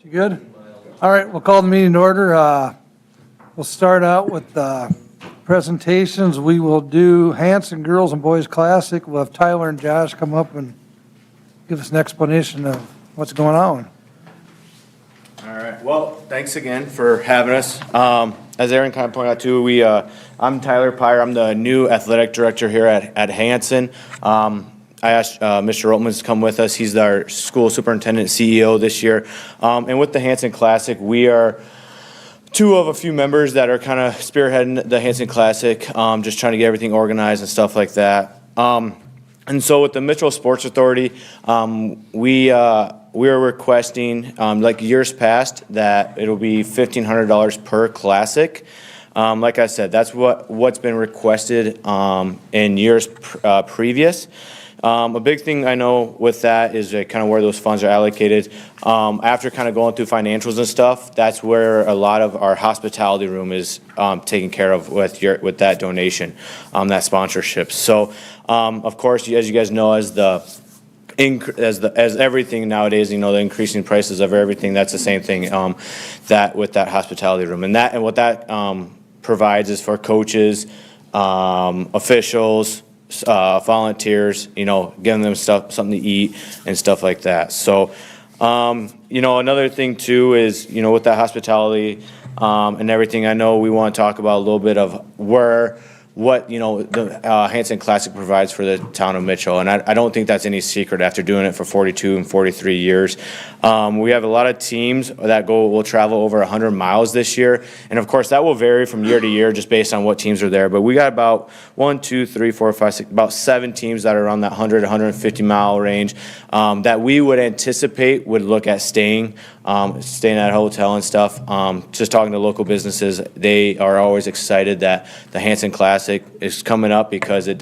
You good? All right, we'll call the meeting to order. We'll start out with presentations. We will do Hanson Girls and Boys Classic. We'll have Tyler and Josh come up and give us an explanation of what's going on. All right. Well, thanks again for having us. As Aaron kind of pointed out too, I'm Tyler Pyre. I'm the new athletic director here at Hanson. I asked Mr. Oltmans to come with us. He's our school superintendent CEO this year. And with the Hanson Classic, we are two of a few members that are kind of spearheading the Hanson Classic, just trying to get everything organized and stuff like that. And so with the Mitchell Sports Authority, we are requesting, like years past, that it'll be $1,500 per classic. Like I said, that's what's been requested in years previous. A big thing I know with that is kind of where those funds are allocated. After kind of going through financials and stuff, that's where a lot of our hospitality room is taken care of with that donation, that sponsorship. So, of course, as you guys know, as everything nowadays, you know, the increasing prices of everything, that's the same thing that with that hospitality room, and what that provides is for coaches, officials, volunteers, you know, giving them something to eat and stuff like that. So, you know, another thing too is, you know, with that hospitality and everything, I know we want to talk about a little bit of what you know the Hanson Classic provides for the town of Mitchell, and I don't think that's any secret after doing it for 42 and 43 years. We have a lot of teams that will travel over 100 miles this year, and of course that will vary from year to year just based on what teams are there. But we got about 1, 2, 3, 4, 5, 6, about 7 teams that are on that 100, 150 mile range that we would anticipate would look at staying at a hotel and stuff. Just talking to local businesses, they are always excited that the Hanson Classic is coming up because it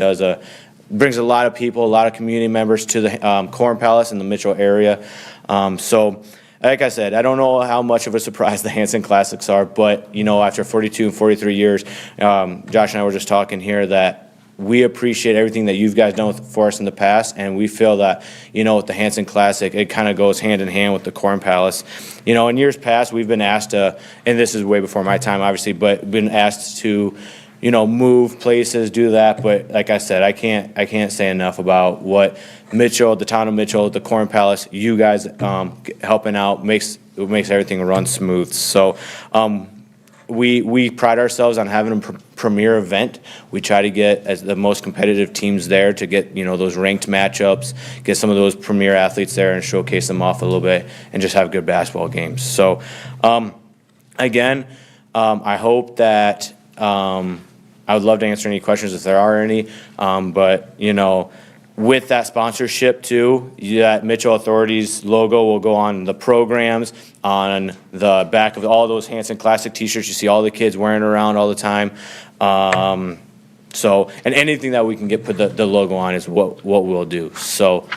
brings a lot of people, a lot of community members to the Corn Palace in the Mitchell area. So, like I said, I don't know how much of a surprise the Hanson Classics are, but you know, after 42 and 43 years, Josh and I were just talking here that we appreciate everything that you guys done for us in the past, and we feel that, you know, with the Hanson Classic, it kind of goes hand in hand with the Corn Palace. You know, in years past, we've been asked to, and this is way before my time, obviously, but been asked to, you know, move places, do that. But like I said, I can't say enough about what Mitchell, the town of Mitchell, the Corn Palace, you guys helping out makes everything run smooth. So, we pride ourselves on having a premier event. We try to get as the most competitive teams there to get, you know, those ranked matchups, get some of those premier athletes there and showcase them off a little bit and just have good basketball games. So, again, I hope that I would love to answer any questions if there are any, but, you know, with that sponsorship too, that Mitchell Authority's logo will go on the programs, on the back of all those Hanson Classic t-shirts you see all the kids wearing around all the time. So, and anything that we can put the logo on is what we'll do. So,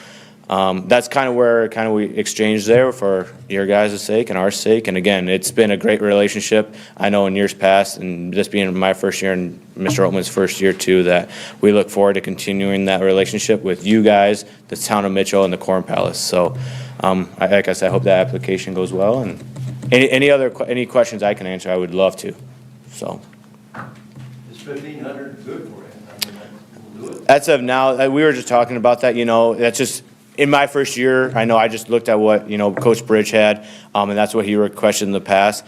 that's kind of where we exchanged there for your guys' sake and our sake. And again, it's been a great relationship. I know in years past, and this being my first year and Mr. Oltman's first year too, that we look forward to continuing that relationship with you guys, the town of Mitchell, and the Corn Palace. So, like I said, I hope that application goes well. And any questions I can answer, I would love to. So. Is 1,500 good for you? I mean, we'll do it. As of now, we were just talking about that. You know, that's just. In my first year, I know I just looked at what, you know, Coach Bridge had, and that's what he requested in the past.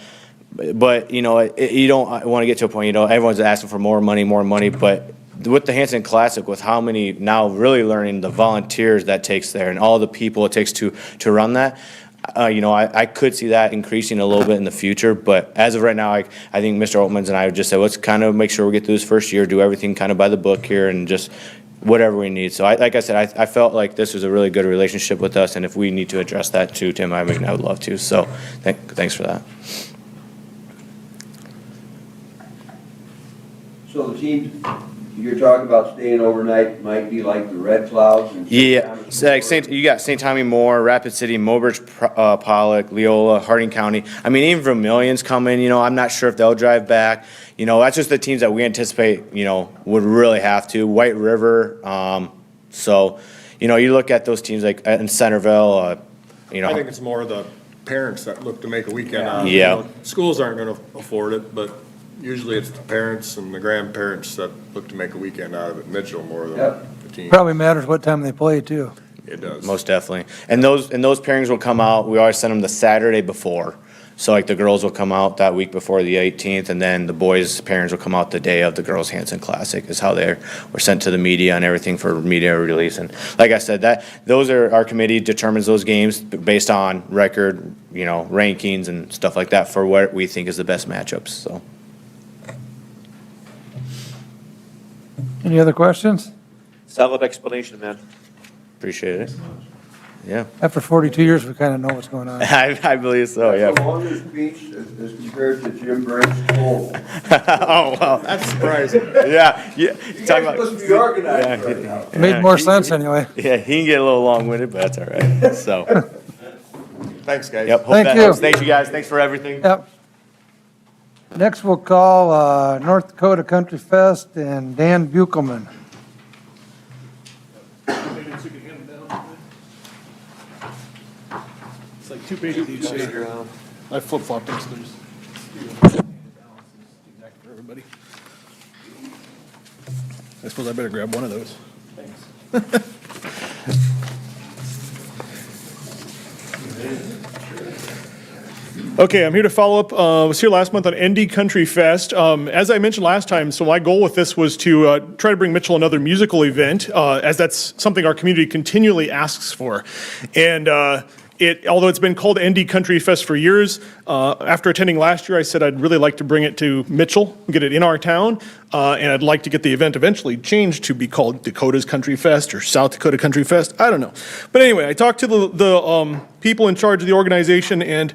But, you know, you don't want to get to a point, you know, everyone's asking for more money, but with the Hanson Classic, with how many now really learning the volunteers that takes there and all the people it takes to run that, you know, I could see that increasing a little bit in the future. But as of right now, I think Mr. Oltmans and I would just say, let's kind of make sure we get through this first year, do everything kind of by the book here, and just whatever we need. So like I said, I felt like this was a really good relationship with us, and if we need to address that too, Tim, I would love to. So thanks for that. So the team you're talking about staying overnight might be like the Red Clouds? And Yeah, so like you got St. Tommy Moore, Rapid City, Mobridge, Pollock, Leola, Harding County. I mean, even Vermilion's coming, you know, I'm not sure if they'll drive back. You know, that's just the teams that we anticipate, you know, would really have to. White River, so, you know, you look at those teams like in Centerville, you know. I think it's more the parents that look to make a weekend out of it. Yeah. You know, schools aren't gonna afford it, but usually it's the parents and the grandparents that look to make a weekend out of it, Mitchell more than Yep. the team. Probably matters what time they play too. It does. Most definitely. And those pairings will come out, we always send them the Saturday before. So like the girls will come out that week before the 18th, and then the boys' pairings will come out the day of the Girls Hanson Classic is how were sent to the media and everything for media release. And like I said, our committee determines those games based on record, rankings and stuff like that for what we think is the best matchups, so. Any other questions? Solid explanation, man. Appreciate it. Yeah, After 42 years, we kind of know what's going on. I believe so, That's yeah. a longer speech as compared to Jim Brandt's poll. Oh, well, That's surprising. yeah. You guys must be organized right now. Made more sense anyway. Yeah, he can get a little long-winded, but that's all right, so. Thanks, guys. Yep, hope Thank that you. helps. Thank you, guys. Thanks for everything. Yep. Next, we'll call North Dakota Country Fest and Dan Buchelman. It's like 2 pages each. I flip-flopped them, so there's for everybody. I suppose I better grab one of those. Okay, I'm here to follow up. I was here last month on ND Country Fest. As I mentioned last time, so my goal with this was to try to bring Mitchell another musical event, as that's something our community continually asks for. And although it's been called ND Country Fest for years, after attending last year, I said I'd really like to bring it to Mitchell, get it in our town, and I'd like to get the event eventually changed to be called Dakota's Country Fest or South Dakota Country Fest. I don't know. But anyway, I talked to the people in charge of the organization, and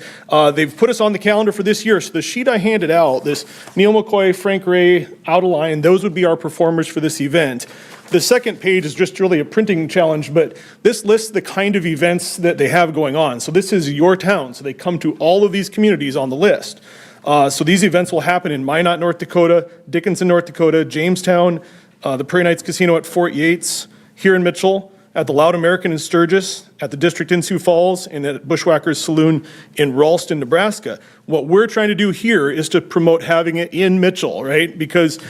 they've put us on the calendar for this year. So the sheet I handed out, this Neil McCoy, Frank Ray, Out of Line, those would be our performers for this event. The second page is just really a printing challenge, but this lists the kind of events that they have going on. So this is your town, so they come to all of these communities on the list. So these events will happen in Minot, North Dakota, Dickinson, North Dakota, Jamestown, the Prairie Knights Casino at Fort Yates, here in Mitchell, at the Loud American in Sturgis, at the District in Sioux Falls, and at Bushwhackers Saloon in Ralston, Nebraska. What we're trying to do here is to promote having it in Mitchell, right? Because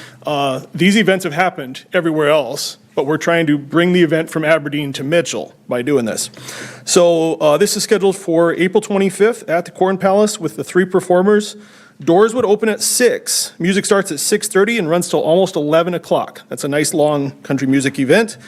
these events have happened everywhere else, but we're trying to bring the event from Aberdeen to Mitchell by doing this. So this is scheduled for April 25th at the Corn Palace with the 3 performers. Doors would open at 6. Music starts at 6:30 and runs till almost 11 o'clock. That's a nice long country music event.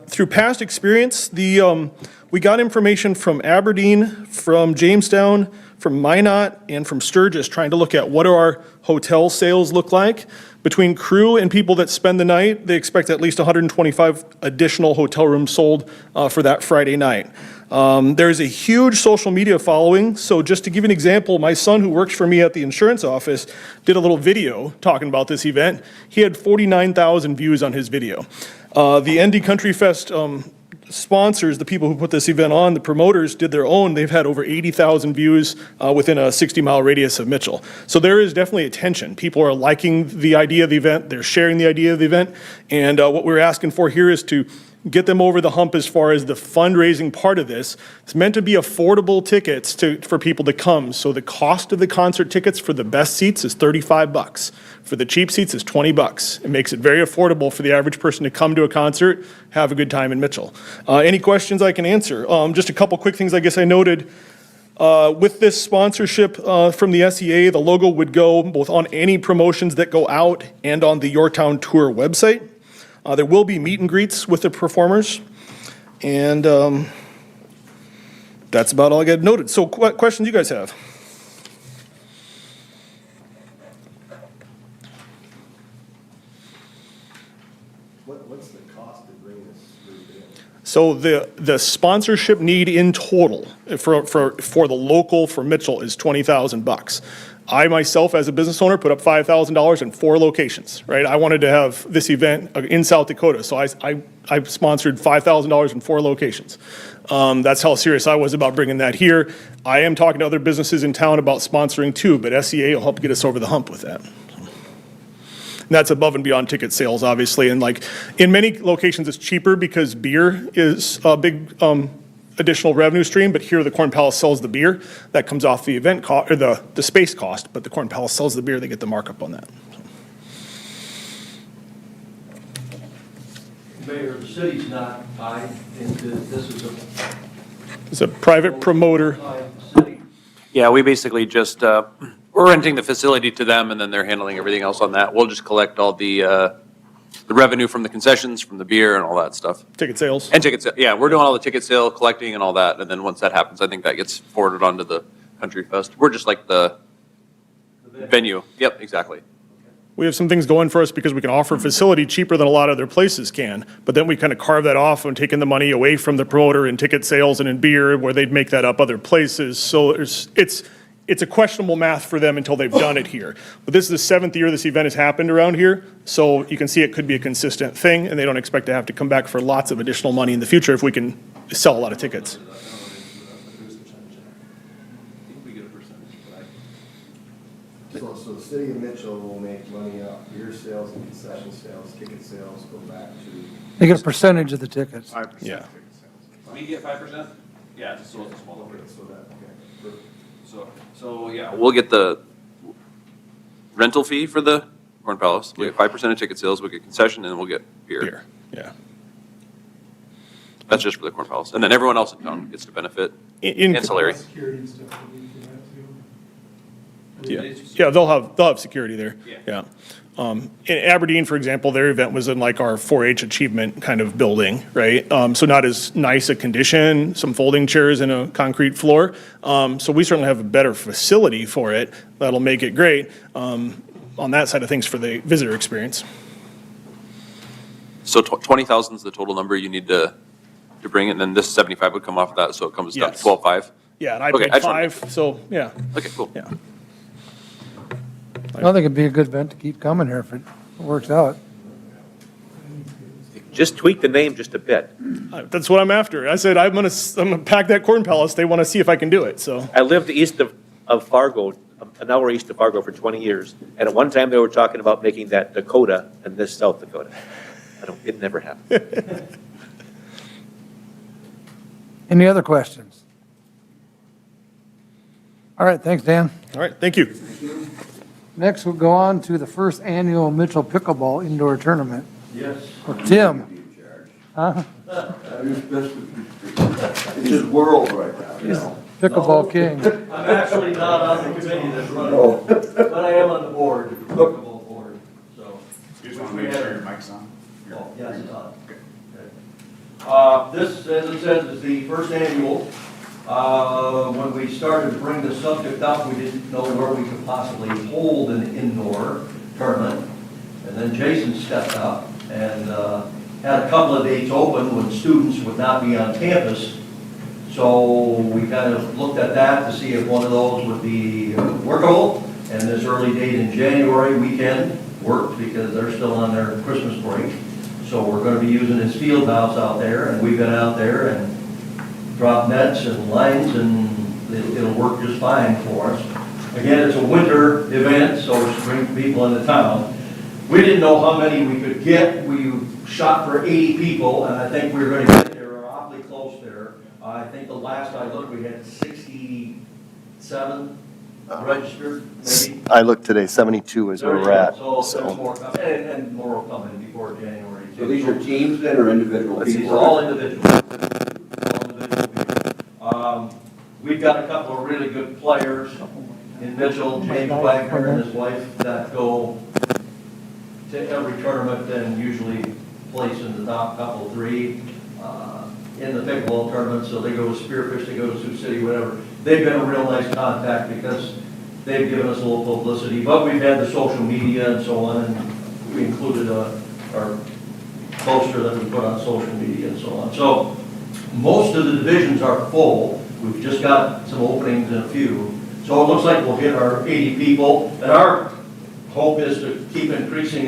Through past experience, we got information from Aberdeen, from Jamestown, from Minot, and from Sturgis, trying to look at what do our hotel sales look like. Between crew and people that spend the night, they expect at least 125 additional hotel rooms sold for that Friday night. There's a huge social media following. So just to give you an example, my son who works for me at the insurance office did a little video talking about this event. He had 49,000 views on his video. The ND Country Fest sponsors, the people who put this event on, the promoters did their own. They've had over 80,000 views within a 60-mile radius of Mitchell. So there is definitely attention. People are liking the idea of the event. They're sharing the idea of the event. And what we're asking for here is to get them over the hump as far as the fundraising part of this. It's meant to be affordable tickets for people to come. So the cost of the concert tickets for the best seats is $35. For the cheap seats is $20. It makes it very affordable for the average person to come to a concert, have a good time in Mitchell. Any questions I can answer? Just a couple quick things I guess I noted. With this sponsorship from the SEA, the logo would go both on any promotions that go out and on the Your Town Tour website. There will be meet and greets with the performers, and that's about all I got noted. So what questions you guys have? What's the cost to bring this group in? So the sponsorship need in total for the local for Mitchell is $20,000. I myself, as a business owner, put up $5,000 in 4 locations, right? I wanted to have this event in South Dakota, so I sponsored $5,000 in 4 locations. That's how serious I was about bringing that here. I am talking to other businesses in town about sponsoring too, but SEA will help get us over the hump with that. And that's above and beyond ticket sales, obviously. And like in many locations, it's cheaper because beer is a big additional revenue stream, but here the Corn Palace sells the beer. That comes off the event cost, or the space cost, but the Corn Palace sells the beer, they get the markup on that. Mayor, the city's not tied into, this is a It's a private promoter. tied city. Yeah, we basically just, we're renting the facility to them, and then they're handling everything else on that. We'll just collect all the revenue from the concessions, from the beer and all that stuff. Ticket sales. And tickets, yeah, we're doing all the ticket sale, collecting and all that, and then once that happens, I think that gets forwarded onto the Country Fest. We're just like the venue. Yep, exactly. We have some things going for us because we can offer a facility cheaper than a lot of other places can. But then we kind of carve that off and taking the money away from the promoter in ticket sales and in beer where they'd make that up other places. So it's a questionable math for them until they've done it here. But this is the 7th year this event has happened around here. So you can see it could be a consistent thing and they don't expect to have to come back for lots of additional money in the future if we can sell a lot of tickets. So the city of Mitchell will make money off beer sales and concession sales, ticket sales go back to. They get a percentage of the tickets. Yeah. We get 5%? Yeah, so it's a small number. So that, okay. So, yeah. We'll get the rental fee for the Corn Palace. We get 5% of ticket sales, we get concession, and then we'll get beer. Beer, yeah. That's just for the Corn Palace. And then everyone else in town gets to benefit ancillary. Yeah, they'll have security there. Yeah. In Aberdeen, for example, their event was in like our 4-H achievement kind of building, right? So not as nice a condition, some folding chairs and a concrete floor. So we certainly have a better facility for it. That'll make it great on that side of things for the visitor experience. So 20,000 is the total number you need to bring it, and then this 75 would come off of that, so it comes down to Yes. 12.5. Yeah, and I Okay, paid I just wanted- 5, so yeah, Okay, cool. yeah. I think it'd be a good event to keep coming here if it works out. Just tweak the name just a bit. That's what I'm after. I said, I'm gonna pack that Corn Palace. They want to see if I can do it, so. I lived east of Fargo, an hour east of Fargo for 20 years. And at one time, they were talking about making that Dakota and this South Dakota. It never happened. Any other questions? All right, thanks, Dan. All right, thank you. Next, we'll go on to the first annual Mitchell Pickleball Indoor Tournament. Yes. Well, Tim, It's his world right now, you know? pickleball king. I'm actually not on the committee that's running it, but I am on the board, the pickleball board, so. You just want to make sure your mic's on? Oh, yes, it's on. Okay. This, as it says, is the first annual. When we started to bring the subject up, we didn't know where we could possibly hold an indoor tournament. And then Jason stepped up and had a couple of dates open when students would not be on campus. So we kind of looked at that to see if one of those would be workable. And this early date in January weekend worked because they're still on their Christmas break. So we're going to be using his field house out there, and we've been out there and dropped nets and lines, and it'll work just fine for us. Again, it's a winter event, so it's to bring people into town. We didn't know how many we could get. We shot for 80 people, and I think we were going to get there awfully close there. I think the last I looked, we had 67 registered, maybe. I looked today, 72 is where we're at, So there's so. more coming, and more will come in before January. So these are teams then, or individual These people? are all individuals. All individual people. We've got a couple of really good players in Mitchell, James Wagner and his wife, that go to every tournament and usually place in the top couple, 3 in the pickleball tournament. So they go to Spearfish, they go to Sioux City, whatever. They've been a real nice contact because they've given us a little publicity. But we've had the social media and so on, and we included our poster that we put on social media and so on. So most of the divisions are full. We've just got some openings in a few. So it looks like we'll hit our 80 people. And our hope is to keep increasing.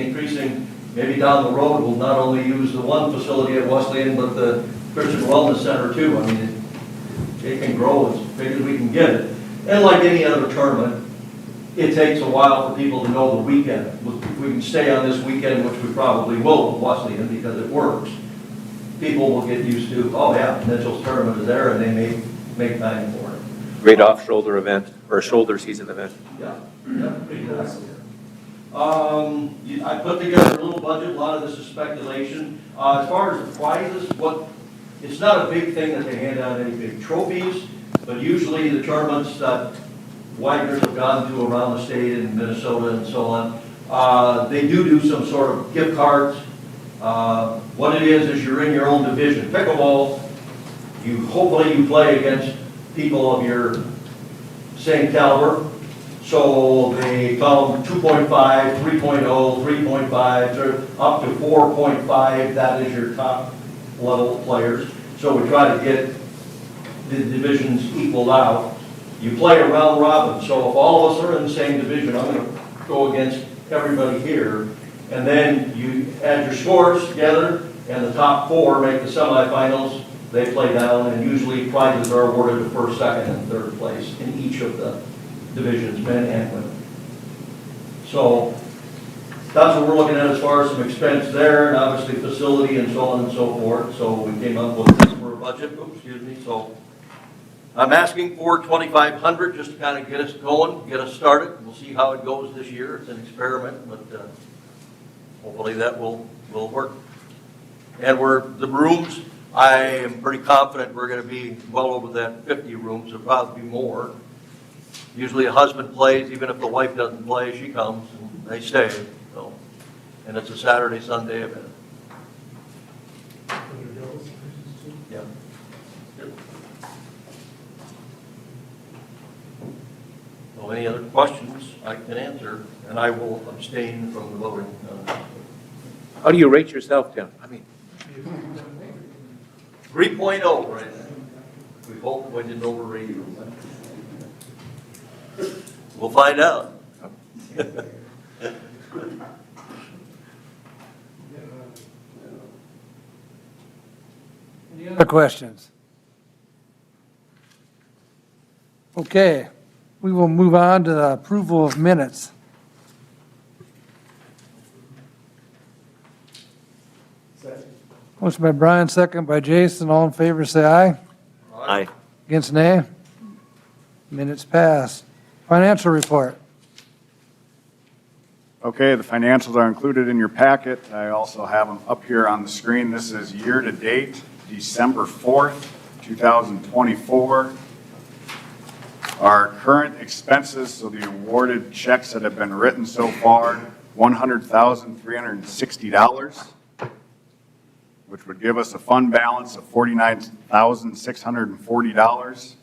Maybe down the road, we'll not only use the one facility at Wesleyan, but the Christian Wellness Center too. I mean, it can grow as big as we can get it. And like any other tournament, it takes a while for people to know the weekend. We can stay on this weekend, which we probably will with Wesleyan because it works. people will get used to, oh yeah, Mitchell's tournament is there, and they may make time for it. Great off-shoulder event, or a shoulder season event. Yeah, yeah, exactly. I put together a little budget, a lot of this is speculation. As far as the prizes, it's not a big thing that they hand out any big trophies, but usually the tournaments that Wagners have gone to around the state in Minnesota and so on, they do some sort of gift cards. What it is you're in your own division. Pickleball, hopefully you play against people of your same caliber. So they call them 2.5, 3.0, 3.5, up to 4.5. That is your top level players. So we try to get the divisions equaled out. You play a round robin. So if all of us are in the same division, I'm going to go against everybody here. And then you add your scores together, and the top 4 make the semifinals. They play down, and usually prizes are awarded to first, second, and third place in each of the divisions, men and women. So that's what we're looking at as far as some expense there, and obviously facility and so on and so forth. So we came up with this for a budget. Oops, excuse me. So I'm asking for $2,500 just to kind of get us going, get us started. We'll see how it goes this year. It's an experiment, but hopefully that will work. And the rooms, I am pretty confident we're going to be well over that 50 rooms. There'll probably be more. Usually a husband plays, even if the wife doesn't play, she comes and they stay. So, and it's a Saturday, Sunday event. Yeah. So any other questions I can answer, and I will abstain from the voting. How do you rate yourself, Tim? I mean, 3.0 right now. We hope we didn't overrate you. We'll find out. Any other questions? Okay, we will move on to the approval of minutes. Motion by Brian, second by Jason. All in favor, say aye. aye. Against, nay. Minutes passed. Financial report. Okay, the financials are included in your packet. I also have them up here on the screen. This is year-to-date, December 4th, 2024. Our current expenses, so the awarded checks that have been written so far, $100,360, which would give us a fund balance of $49,640.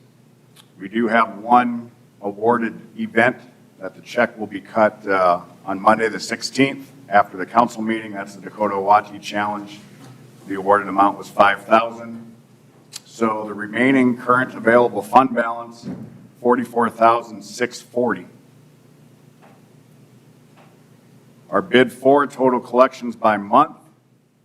We do have one awarded event that the check will be cut on Monday the 16th after the council meeting. That's the Dakota Owati Challenge. The awarded amount was $5,000. So the remaining current available fund balance, $44,640. Our bid for total collections by month.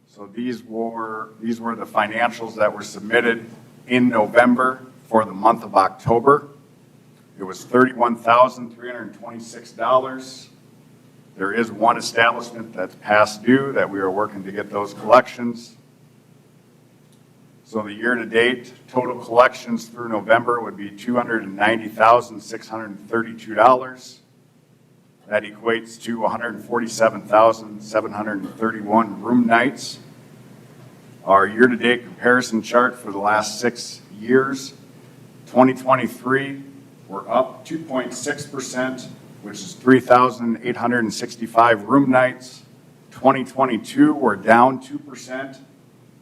So these were the financials that were submitted in November for the month of October. It was $31,326. There is one establishment that's past due that we are working to get those collections. So the year-to-date total collections through November would be $290,632. That equates to 147,731 room nights. Our year-to-date comparison chart for the last 6 years, 2023, we're up 2.6%, which is 3,865 room nights. 2022, we're down 2%,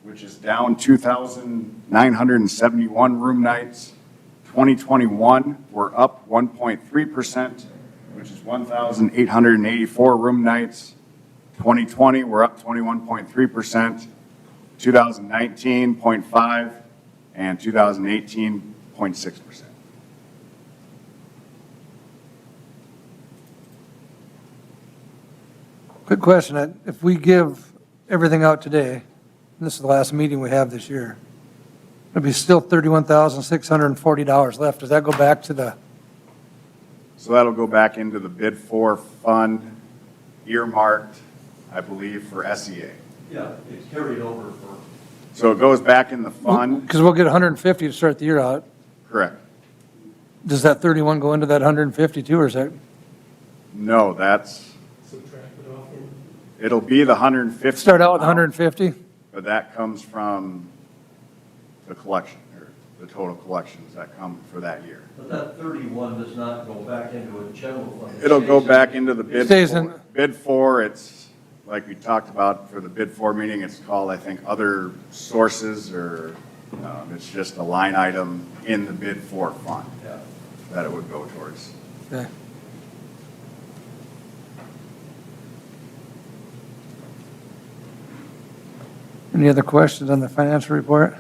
which is down 2,971 room nights. 2021, we're up 1.3%, which is 1,884 room nights. 2020, we're up 21.3%. 2019, 0.5%, and 2018, 0.6%. Good question. If we give everything out today, and this is the last meeting we have this year, it'll be still $31,640 left. Does that go back to the, So that'll go back into the bid for fund earmarked, I believe, for SEA. Yeah, it's carried over for. So it goes back in the fund, Because we'll get 150 to start the year out. correct. Does that 31 go into that 150 too, or is that? No, it'll be the 150. Start out with 150? But that comes from the collection, or the total collections that come for that year. But that 31 does not go back into a general fund. It'll go back into the bid. Stays in- Bid 4, it's, like we talked about for the bid 4 meeting, it's called, I think, other sources, or it's just a line item in the bid 4 fund Yeah. that it would go towards. Okay. Any other questions on the financial report?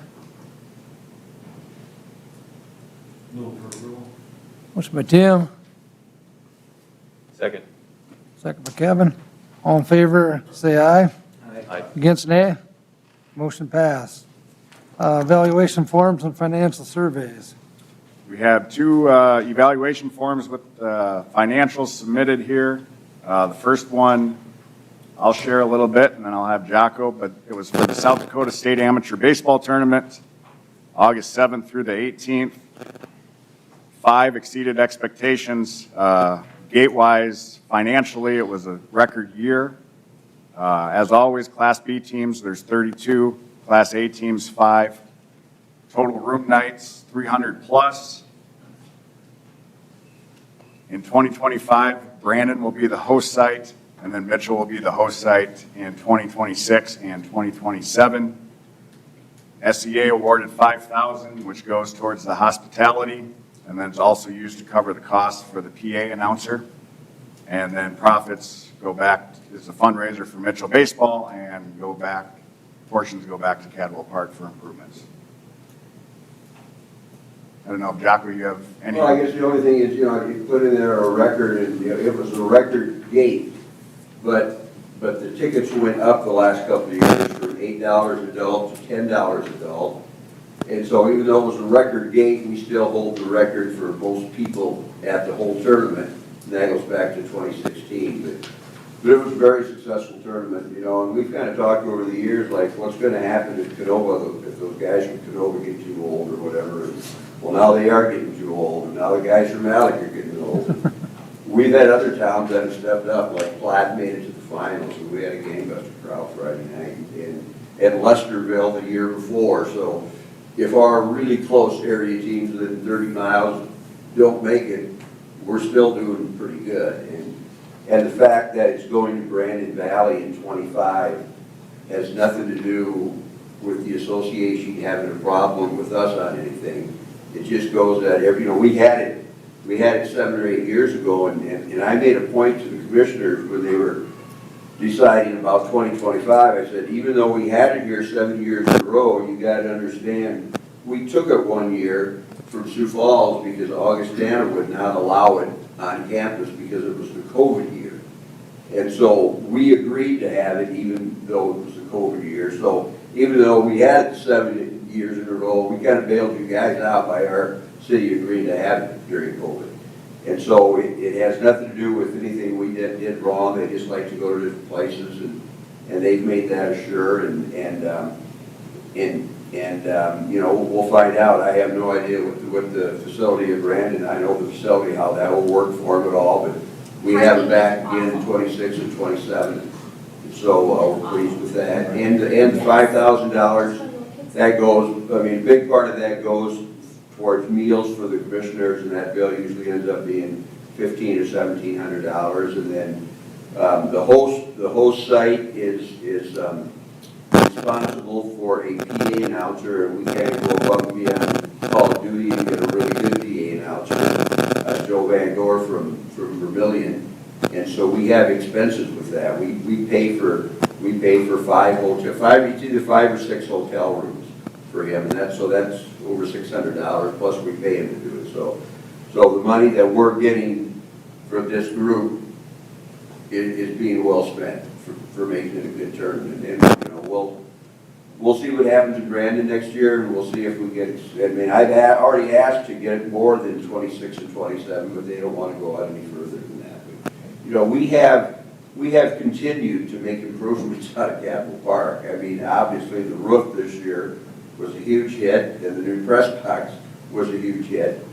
Move for approval. Motion by Tim, Second. second by Kevin. All in favor, say aye. Aye. Against, nay. Motion passed. Evaluation forms and financial surveys. We have 2 evaluation forms with financials submitted here. The first one, I'll share a little bit, and then I'll have Jocko, but it was for the South Dakota State Amateur Baseball Tournament, August 7th through the 18th. 5 exceeded expectations. Gate-wise, financially, it was a record year. As always, Class B teams, there's 32, Class A teams, 5. Total room nights, 300 plus. In 2025, Brandon will be the host site, and then Mitchell will be the host site in 2026 and 2027. SEA awarded $5,000, which goes towards the hospitality, and then it's also used to cover the cost for the PA announcer. And then profits go back, it's a fundraiser for Mitchell Baseball, and go back, portions go back to Cadwell Park for improvements. I don't know if, Jocko, you have any? Well, I guess the only thing is, you put in there a record, and it was a record gate, but the tickets went up the last couple of years from $8 adult to $10 adult. And so even though it was a record gate, we still hold the record for most people at the whole tournament. And that goes back to 2016. But it was a very successful tournament, and we've kind of talked over the years, like, what's going to happen if Canova, if those guys from Canova get too old or whatever. And, well, now they are getting too old, and now the guys from Alec are getting old. We've had other towns that have stepped up, like Platt made it to the finals, and we had a gangbuster crowd Friday night, and Lesterville the year before. So if our really close area teams within 30 miles don't make it, we're still doing pretty good. And the fact that it's going to Brandon Valley in 25 has nothing to do with the association having a problem with us on anything. It just goes that we had it 7 or 8 years ago, and I made a point to the commissioners when they were deciding about 2025. I said, even though we had it here 7 years in a row, you got to understand, we took it 1 year from Sioux Falls because Augustana would not allow it on campus because it was the COVID year. And so we agreed to have it even though it was the COVID year. So even though we had it 7 years in a row, we kind of bailed you guys out by our city agreeing to have it during COVID. And so it has nothing to do with anything we did wrong. They just like to go to different places, and they've made that assured, we'll find out. I have no idea what the facility of Brandon, I know the facility, how that will work for them at all, but we have it back again in 26 and 27. So we're pleased with that. And the $5,000, that goes, a big part of that goes towards meals for the commissioners, and that bill usually ends up being $1,500 or $1,700. And then the host site is responsible for a PA announcer, and we kind of go above and beyond Call of Duty and get a really good PA announcer, Joe Van Gore from Vermillion. And so we have expenses with that. We pay for 5 it's either 5 or 6 hotel rooms for him, and that's over $600, plus we pay him to do it. So the money that we're getting from this group is being well spent for making it a good tournament. And we'll see what happens in Brandon next year, and we'll see if we get. I've already asked to get more than 26 and 27, but they don't want to go out any further than that. But, we have we have continued to make improvements out of Capitol Park. I mean, obviously, the roof this year was a huge hit, and the new press box was a huge hit.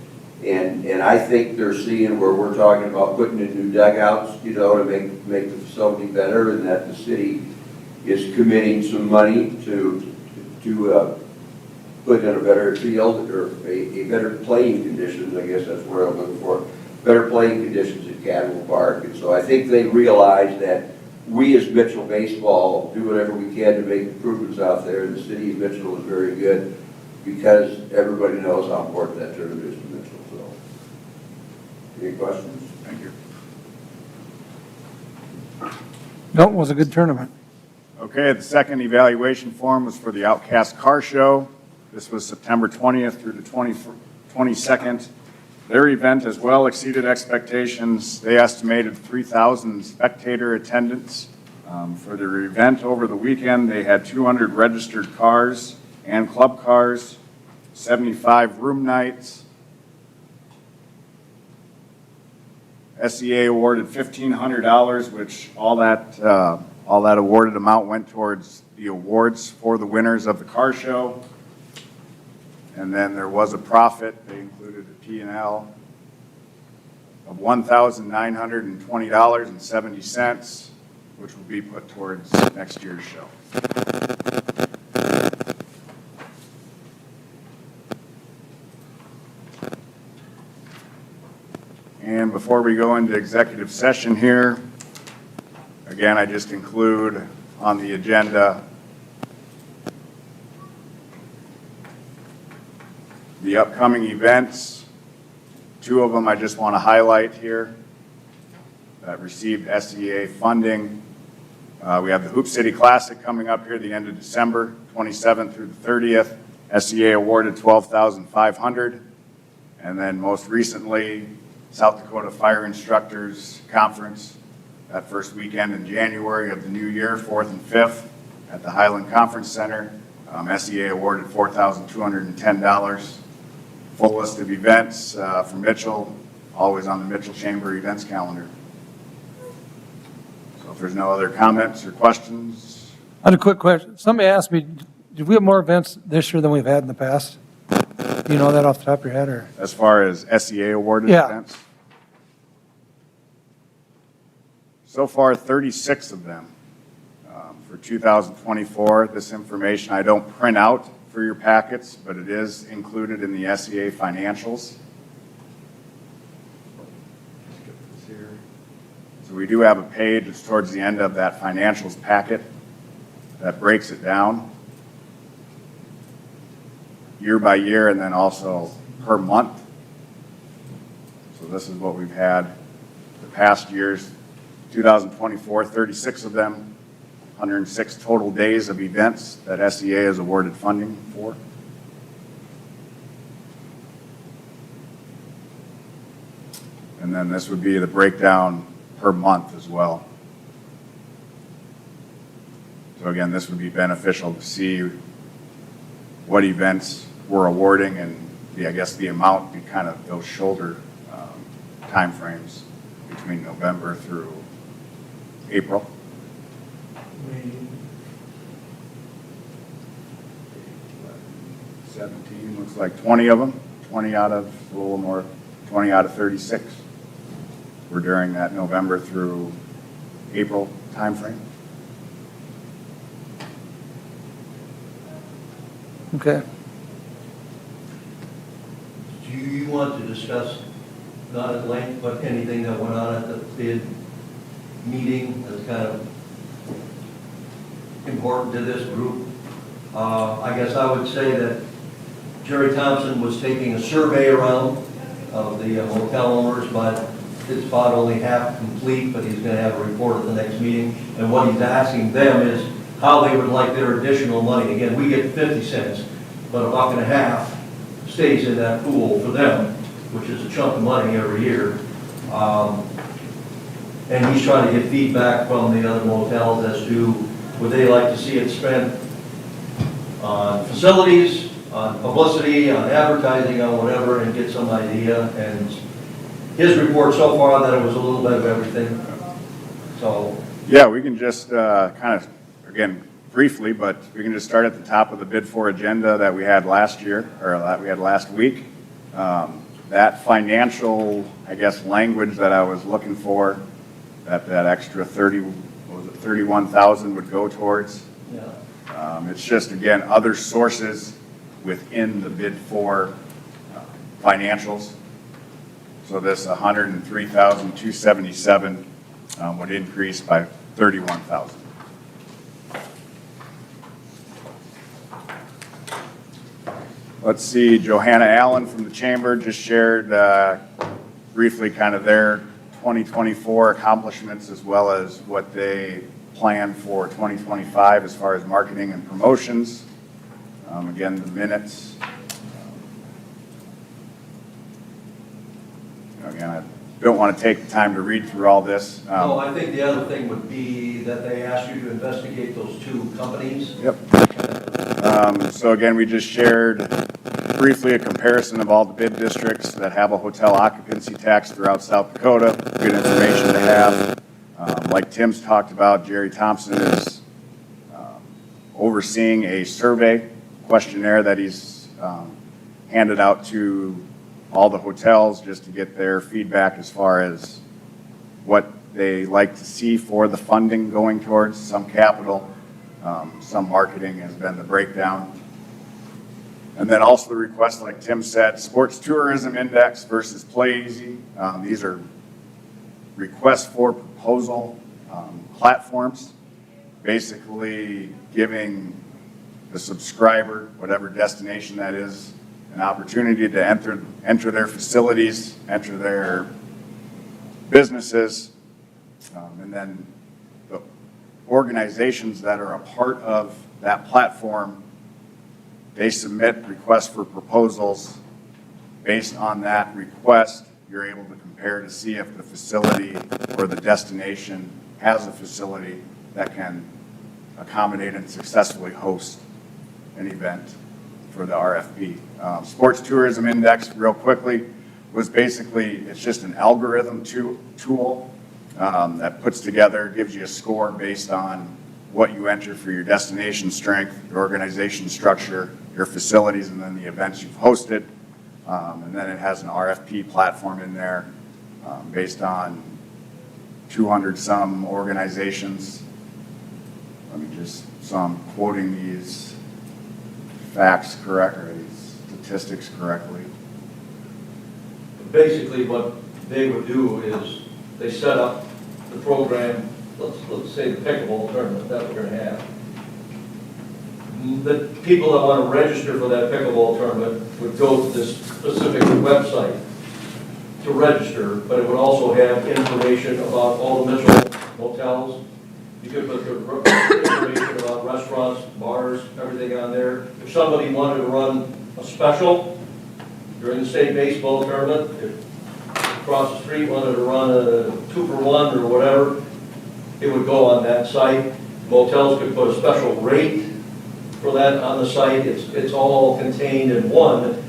And I think they're seeing where we're talking about putting in new dugouts, you know, to make the facility better, and that the city is committing some money to put in a better field, or a better playing conditions, I guess that's what I'm looking for, better playing conditions at Capitol Park. And so I think they realize that we as Mitchell baseball do whatever we can to make improvements out there. The city of Mitchell is very good because everybody knows how important that tournament is to Mitchell. So, any questions? Thank you. No, it was a good tournament. Okay, the second evaluation form was for the Outcast Car Show. This was September 20th through the 22nd. Their event as well exceeded expectations. They estimated 3,000 spectator attendance. For their event over the weekend, they had 200 registered cars and club cars, 75 room nights. SEA awarded $1,500, which all that awarded amount went towards the awards for the winners of the car show. And then there was a profit. They included a P&L of $1,920.70, which will be put towards next year's show. And before we go into executive session here, again, I just include on the agenda the upcoming events. Two of them I just want to highlight here that received SEA funding. We have the Hoop City Classic coming up here the end of December, 27th through the 30th. SEA awarded $12,500. And then most recently, South Dakota Fire Instructors Conference, that first weekend in January of the new year, 4th and 5th, at the Highland Conference Center. SEA awarded $4,210. Full list of events from Mitchell, always on the Mitchell Chamber events calendar. So if there's no other comments or questions. I had a quick question. Somebody asked me, did we have more events this year than we've had in the past? Do you know that off the top of your head, or? As far as SEA awarded Yeah. events? So far, 36 of them. For 2024, this information I don't print out for your packets, but it is included in the SEA financials. So we do have a page, it's towards the end of that financials packet, that breaks it down year by year and then also per month. So this is what we've had the past years. 2024, 36 of them, 106 total days of events that SEA has awarded funding for. And then this would be the breakdown per month as well. So again, this would be beneficial to see what events we're awarding and I guess the amount be kind of those shoulder timeframes between November through April. 17, looks like 20 of them, 20 out of, a little more, 20 out of 36 were during that November through April timeframe. Okay. Do you want to discuss, not at length, but anything that went on at the bid meeting that's kind of important to this group? I guess I would say that Jerry Thompson was taking a survey around of the hotel owners, but it's about only half complete, but he's going to have a report at the next meeting. And what he's asking them is how they would like their additional money. Again, we get 50 cents, but $1.50 stays in that pool for them, which is a chunk of money every year. And he's trying to get feedback from the other motels as to would they like to see it spent on facilities, on publicity, on advertising, on whatever, and get some idea. And his report so far that it was a little bit of everything. So Yeah, we can just kind of, again, briefly, but we can just start at the top of the bid for agenda that we had last year, or that we had last week. That financial, I guess, language that I was looking for, that extra 31,000 would go towards. Yeah. It's just, again, other sources within the bid for financials. So this 103,277 would increase by 31,000. Let's see, Johanna Allen from the Chamber just shared briefly kind of their 2024 accomplishments as well as what they plan for 2025 as far as marketing and promotions. Again, the minutes. Again, I don't want to take the time to read through all this. No, I think the other thing would be that they asked you to investigate those two companies. Yep. So again, we just shared briefly a comparison of all the bid districts that have a hotel occupancy tax throughout South Dakota. Good information to have. Like Tim's talked about, Jerry Thompson is overseeing a survey questionnaire that he's handed out to all the hotels just to get their feedback as far as what they like to see for the funding going towards, some capital, some marketing has been the breakdown. And then also the request, like Tim said, sports tourism index versus Play Easy. These are requests for proposal platforms, basically giving the subscriber, whatever destination that is, an opportunity to enter their facilities, enter their businesses, and then the organizations that are a part of that platform, they submit requests for proposals. Based on that request, you're able to compare to see if the facility or the destination has a facility that can accommodate and successfully host an event for the RFP. Sports Tourism Index, real quickly, was basically, it's just an algorithm tool that puts together, gives you a score based on what you enter for your destination strength, your organization structure, your facilities, and then the events you've hosted. And then it has an RFP platform in there based on 200 some organizations. Let me just, so I'm quoting these facts correct, or these statistics correctly. Basically, what they would do is they set up the program, let's say the pickleball tournament that we're gonna have. The people that want to register for that pickleball tournament would go to this specific website to register, but it would also have information about all the Mitchell motels. You could put the information about restaurants, bars, everything on there. If somebody wanted to run a special during the state baseball tournament, if across the street wanted to run a 2-for-1 or whatever, it would go on that site. Motels could put a special rate for that on the site. It's all contained in one.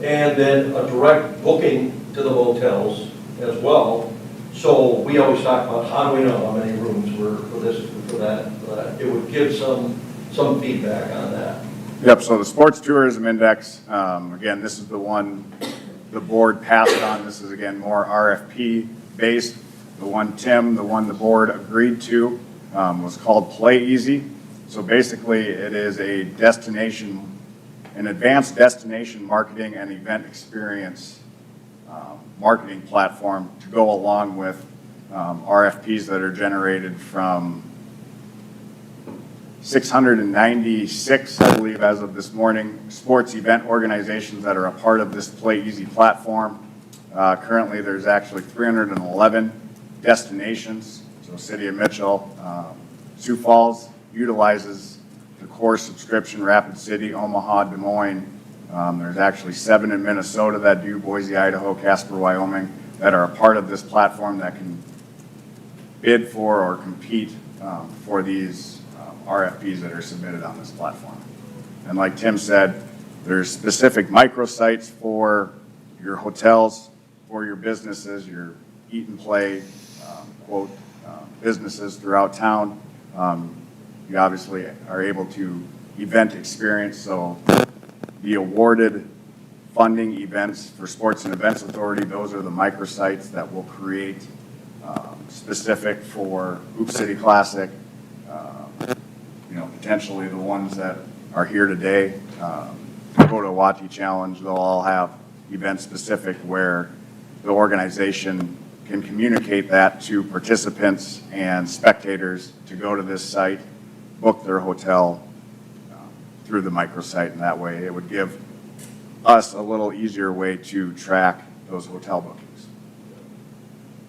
And then a direct booking to the motels as well. So we always talk about how do we know how many rooms were for this, for that. It would give some feedback on that. Yep, so the Sports Tourism Index, again, this is the one the board passed on. This is, again, more RFP based. The one the board agreed to was called Play Easy. So basically, it is a destination, an advanced destination marketing and event experience marketing platform to go along with RFPs that are generated from 696, I believe, as of this morning, sports event organizations that are a part of this Play Easy platform. Currently, there's actually 311 destinations. So City of Mitchell, Sioux Falls utilizes the core subscription, Rapid City, Omaha, Des Moines. There's actually 7 in Minnesota that do, Boise, Idaho, Casper, Wyoming, that are a part of this platform that can bid for or compete for these RFPs that are submitted on this platform. And like Tim said, there's specific microsites for your hotels, for your businesses, your eat and play, quote, businesses throughout town. You obviously are able to event experience, so the awarded funding events for Sports and Events Authority, those are the microsites that will create specific for Hoop City Classic, potentially the ones that are here today, Dakota Wati Challenge, they'll all have event specific where the organization can communicate that to participants and spectators to go to this site, book their hotel through the microsite, and that way it would give us a little easier way to track those hotel bookings.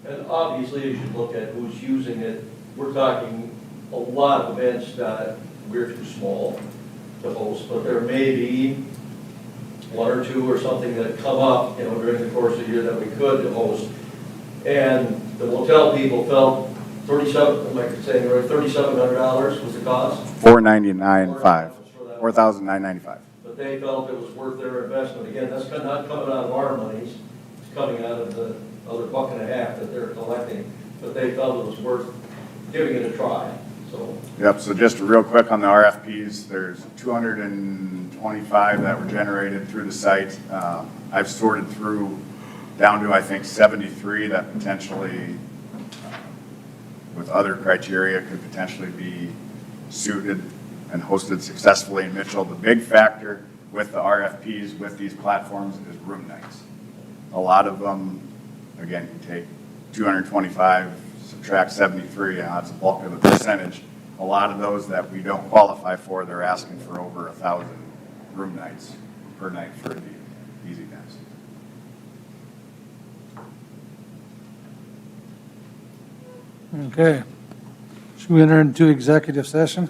And obviously, as you look at who's using it, we're talking a lot of events that we're too small to host, but there may be one or two or something that come up, during the course of the year that we could host. And the motel people felt $3,700 was the cost. $499.5, $4,995. But they felt it was worth their investment. Again, that's not coming out of our monies, it's coming out of the other $1.50 that they're collecting. But they felt it was worth giving it a try, so. Yep, so just real quick on the RFPs, there's 225 that were generated through the site. I've sorted through down to, I think, 73 that potentially, with other criteria, could potentially be suited and hosted successfully in Mitchell. The big factor with the RFPs with these platforms is room nights. A lot of them, again, you take 225, subtract 73, that's a bulk of the percentage. A lot of those that we don't qualify for, they're asking for over 1,000 room nights per night for these events. Okay. Should we enter into executive session?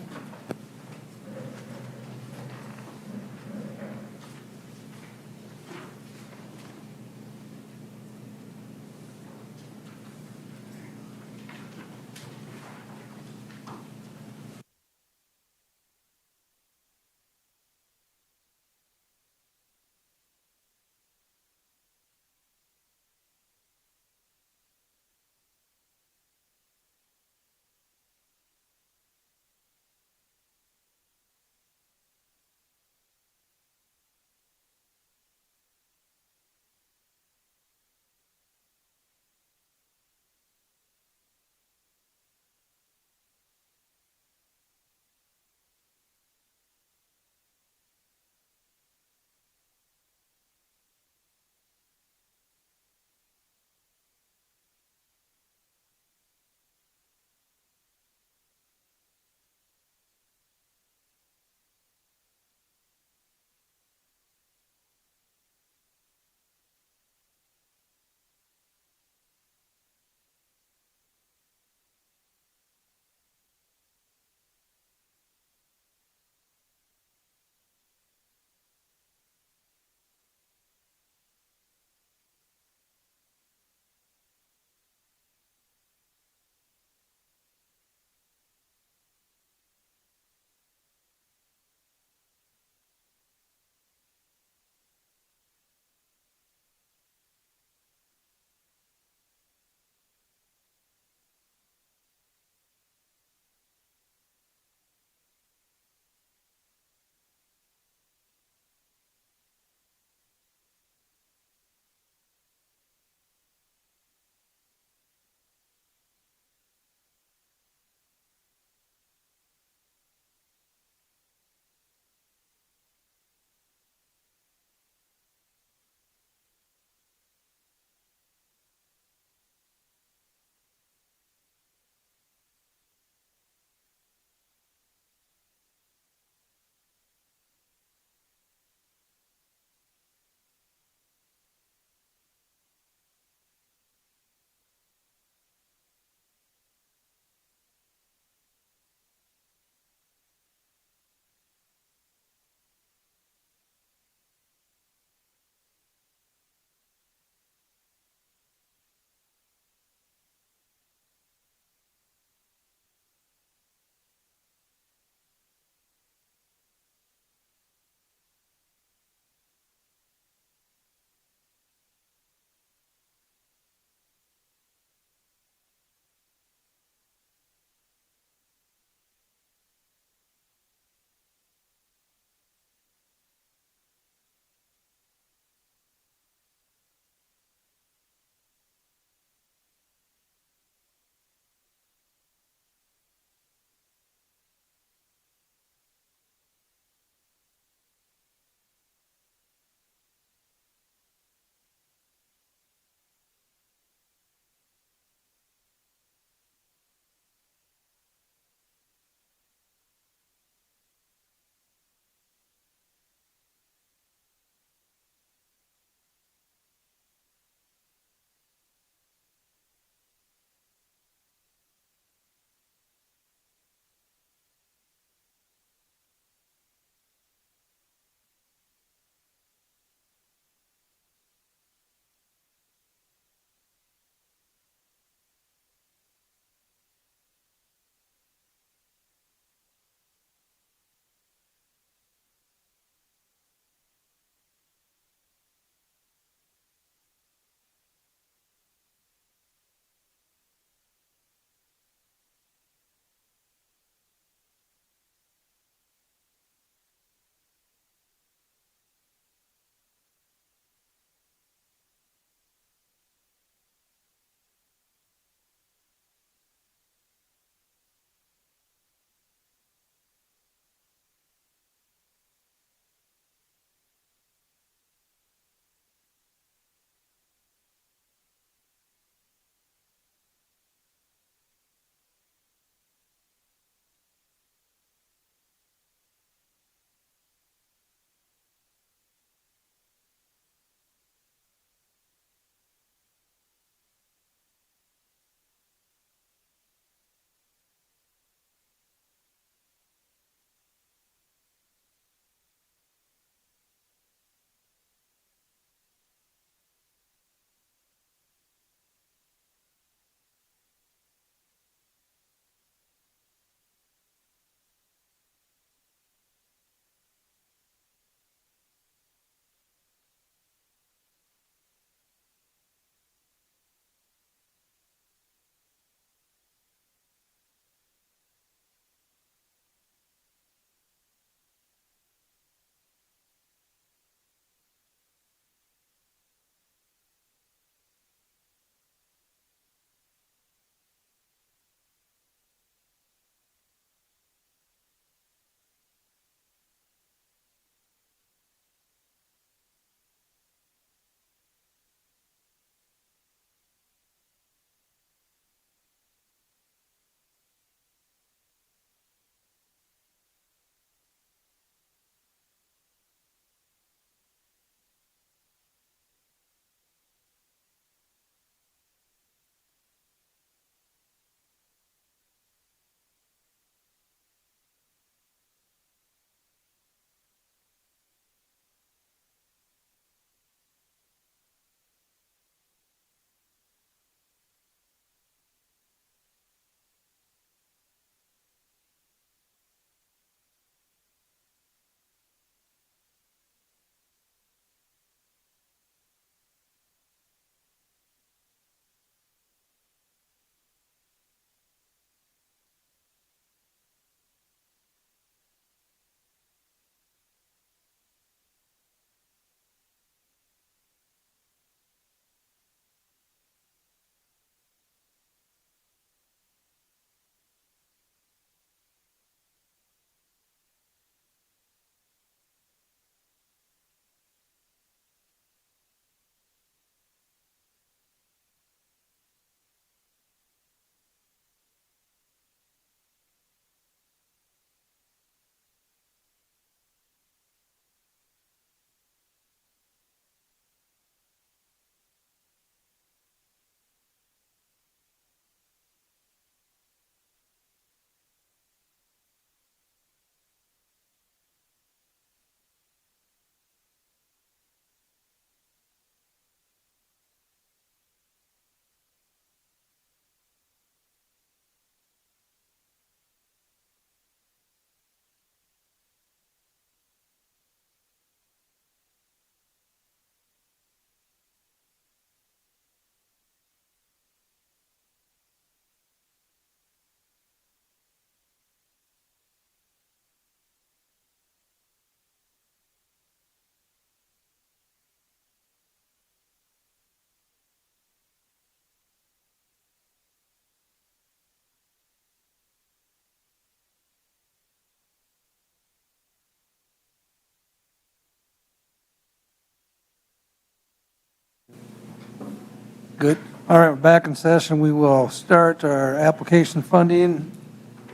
Good. All right, we're back in session. We will start our application funding.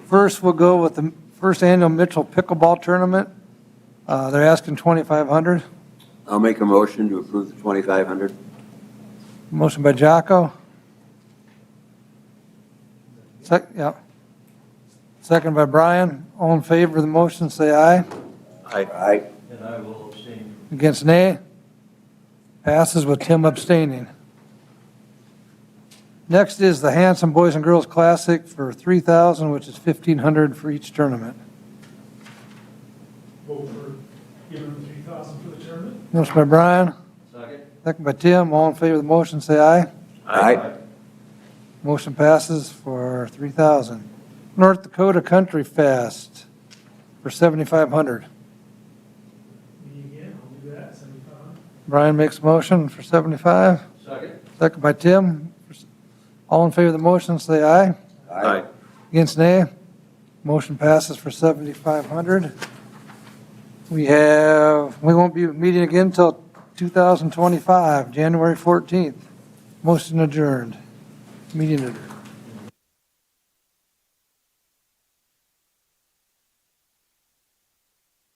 First, we'll go with the first annual Mitchell Pickleball Tournament. They're asking $2,500. I'll make a motion to approve the 2,500. Motion by Jocko. Yeah. Second by Brian. All in favor of the motion, say aye. Aye. And I will abstain. Against nay? Passes with Tim abstaining. Next is the Hanson Boys and Girls Classic for $3,000, which is $1,500 for each tournament. Vote for giving them 3,000 for the tournament. Motion by Brian, Second? second by Tim. All in favor of the motion, say aye. Aye. Motion passes for $3,000. North Dakota Country Fest for $7,500. Me again, I'll do that, 75. Brian makes a motion for 75. Second? Second by Tim. All in favor of the motion, say aye. Aye. Against nay? Motion passes for 7,500. We won't be meeting again until 2025, January 14th. Motion adjourned. Meeting adjourned.